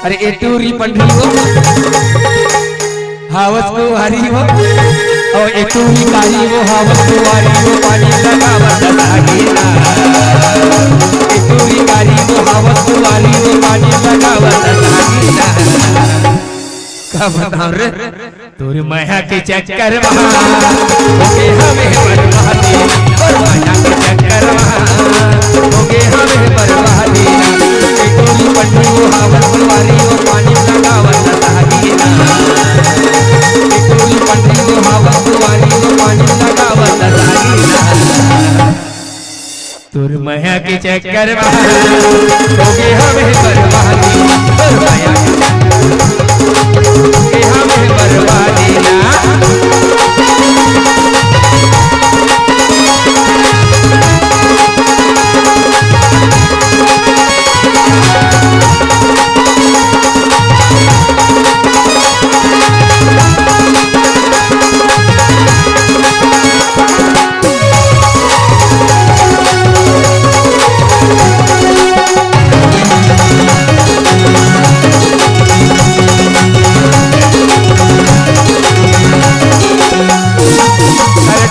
अरे एटूरी पंडी हो हावस को हारी हो और एटूरी कारी हो हावस को हारी हो पानी लगावत लागे ना एटूरी कारी हो हावस को हारी हो पानी लगावत लागे ना का बताऊं रे तोरी माया के चक्कर में होगे हमें बर्बादी और माया के चक्कर में होगे हमें बर्बादी एटूरी पंडी हो हावस को हारी हो पानी लगावत लागे ना एटूरी पंडी हो हावस को हारी हो पानी लगावत लागे ना तोरी माया के चक्कर में होगे हमें बर्बादी और माया के हमें बर्बादी ना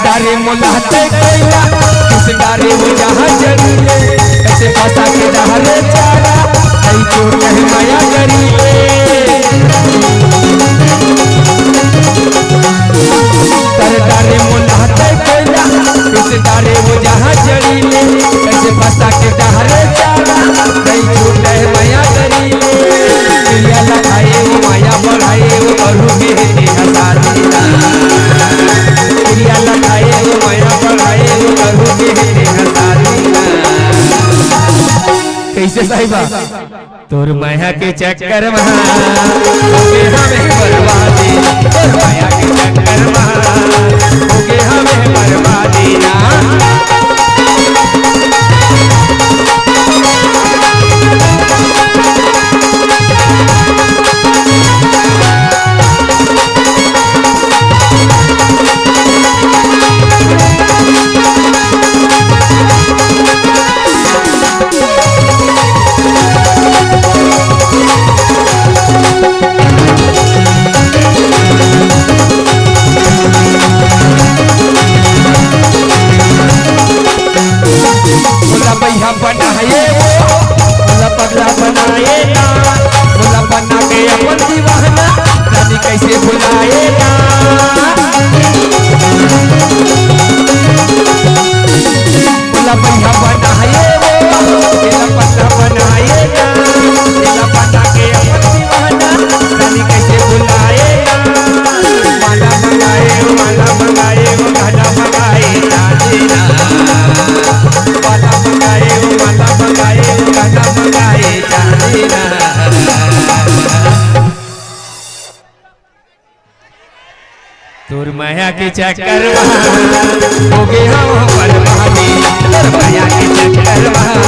डारे मुलाते कोयला किस डारे वो जहाँ जड़िए ऐसे फंसा के डाले चारा कई चोर कहीं माया करिए तर डारे मुलाते कोयला किस डारे वो जहाँ जड़िए ऐसे फंसा के डाले चारा कई चोर कहीं माया करिए क्रिया लगाए वो माया बढ़ाए वो करू के हंसा क्रिया लगाए वो माया बढ़ाए वो करू के हंसा कैसे साहिबा तोर माया के चक्कर में होगे हमें बर्बादी तोर माया के चक्कर में होगे हमें बर्बादी ना भैया बनाए बोला पगला बनाए ना बोला बना के अपन दीवाना रानी कैसे भुलाए ना बोला भैया बनाए बोला पगला बनाए ना बोला बना के अपन दीवाना रानी कैसे भुलाए ना माला मंगाए माला मंगाए वो गाना मंगाए रानी ना माला मंगाए वो माला मंगाए वो गाना मंगाए जाने ना तोर माया के चक्कर में होगे हम बर्बादी तोर माया के चक्कर में